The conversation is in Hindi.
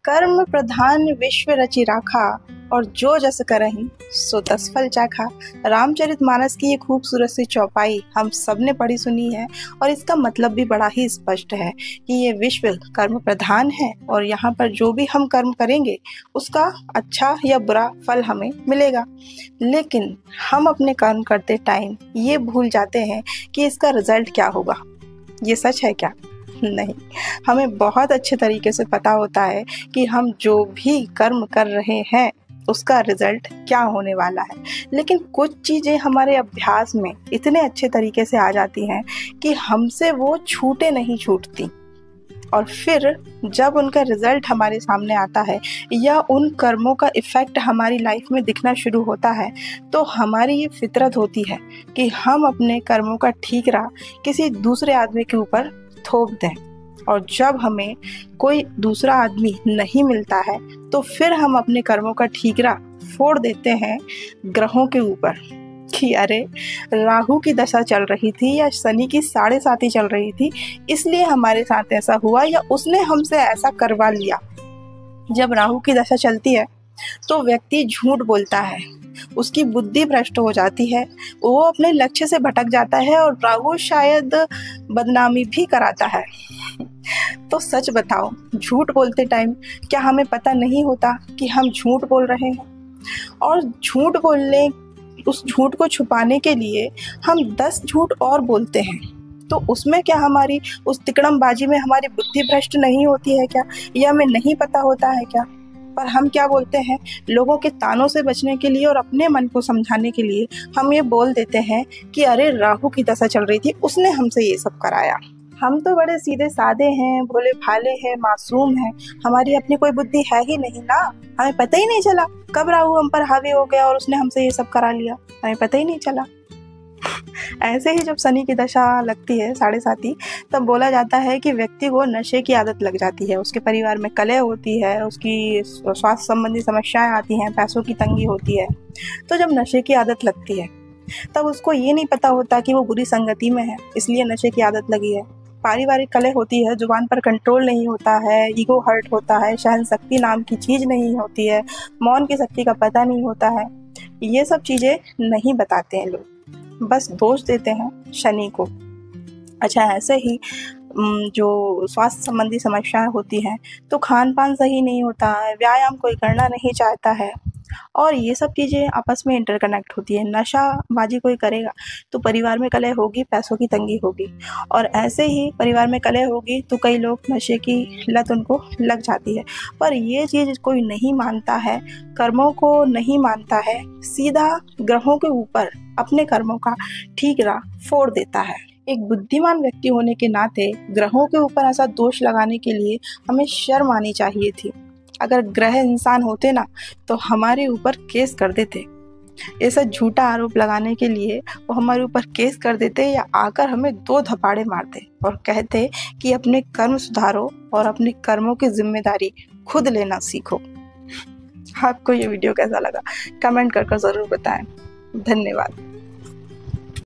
कर्म प्रधान विश्व रचि राखा और जो जस करहिं सो तस फल चाखा। रामचरितमानस की ये खूबसूरत सी चौपाई हम सब ने पढ़ी सुनी है और इसका मतलब भी बड़ा ही स्पष्ट है कि ये विश्व कर्म प्रधान है और यहाँ पर जो भी हम कर्म करेंगे उसका अच्छा या बुरा फल हमें मिलेगा। लेकिन हम अपने कर्म करते टाइम ये भूल जाते हैं कि इसका रिजल्ट क्या होगा। ये सच है क्या? नहीं, हमें बहुत अच्छे तरीके से पता होता है कि हम जो भी कर्म कर रहे हैं उसका रिजल्ट क्या होने वाला है। लेकिन कुछ चीज़ें हमारे अभ्यास में इतने अच्छे तरीके से आ जाती हैं कि हमसे वो छूटे नहीं छूटती और फिर जब उनका रिजल्ट हमारे सामने आता है या उन कर्मों का इफ़ेक्ट हमारी लाइफ में दिखना शुरू होता है तो हमारी ये फितरत होती है कि हम अपने कर्मों का ठीकरा किसी दूसरे आदमी के ऊपर थोप दें। और जब हमें कोई दूसरा आदमी नहीं मिलता है तो फिर हम अपने कर्मों का ठीकरा फोड़ देते हैं ग्रहों के ऊपर कि अरे राहु की दशा चल रही थी या शनि की 7.5 चल रही थी इसलिए हमारे साथ ऐसा हुआ या उसने हमसे ऐसा करवा लिया। जब राहु की दशा चलती है तो व्यक्ति झूठ बोलता है, उसकी बुद्धि भ्रष्ट हो जाती है, वो अपने लक्ष्य से भटक जाता है और राहु शायद बदनामी भी कराता है। तो सच बताओ, झूठ बोलते टाइम क्या हमें पता नहीं होता कि हम झूठ बोल रहे हैं? और झूठ बोलने, उस झूठ को छुपाने के लिए हम 10 झूठ और बोलते हैं। तो उसमें क्या हमारी उस तिकड़मबाजी में हमारी बुद्धि भ्रष्ट नहीं होती है क्या? यह हमें नहीं पता होता है क्या? पर हम क्या बोलते हैं, लोगों के तानों से बचने के लिए और अपने मन को समझाने के लिए हम ये बोल देते हैं कि अरे राहु की दशा चल रही थी, उसने हमसे ये सब कराया। हम तो बड़े सीधे साधे हैं, भोले भाले हैं, मासूम हैं, हमारी अपनी कोई बुद्धि है ही नहीं ना। हमें पता ही नहीं चला कब राहु हम पर हावी हो गया और उसने हमसे ये सब करा लिया, हमें पता ही नहीं चला। ऐसे ही जब शनि की दशा लगती है 7.5 तब बोला जाता है कि व्यक्ति को नशे की आदत लग जाती है, उसके परिवार में कलह होती है, उसकी स्वास्थ्य संबंधी समस्याएं आती हैं, पैसों की तंगी होती है। तो जब नशे की आदत लगती है तब उसको ये नहीं पता होता कि वो बुरी संगति में है इसलिए नशे की आदत लगी है। पारिवारिक कलह होती है, जुबान पर कंट्रोल नहीं होता है, ईगो हर्ट होता है, सहन शक्ति नाम की चीज़ नहीं होती है, मौन की शक्ति का पता नहीं होता है। ये सब चीज़ें नहीं बताते हैं लोग, बस दोष देते हैं शनि को। अच्छा, ऐसे ही जो स्वास्थ्य संबंधी समस्याएं होती हैं तो खान पान सही नहीं होता है, व्यायाम कोई करना नहीं चाहता है और ये सब चीज़ें आपस में इंटरकनेक्ट होती है। नशाबाजी कोई करेगा तो परिवार में कलह होगी, पैसों की तंगी होगी और ऐसे ही परिवार में कलह होगी तो कई लोग नशे की लत उनको लग जाती है। पर ये चीज़ कोई नहीं मानता है, कर्मों को नहीं मानता है, सीधा ग्रहों के ऊपर अपने कर्मों का ठीकरा फोड़ देता है। एक बुद्धिमान व्यक्ति होने के नाते ग्रहों के ऊपर ऐसा दोष लगाने के लिए हमें शर्म आनी चाहिए थी। अगर ग्रह इंसान होते ना तो हमारे ऊपर केस कर देते, ऐसा झूठा आरोप लगाने के लिए वो हमारे ऊपर केस कर देते या आकर हमें 2 धपाड़े मारते और कहते कि अपने कर्म सुधारो और अपने कर्मों की जिम्मेदारी खुद लेना सीखो। आपको ये वीडियो कैसा लगा कमेंट कर ज़रूर बताएं। धन्यवाद।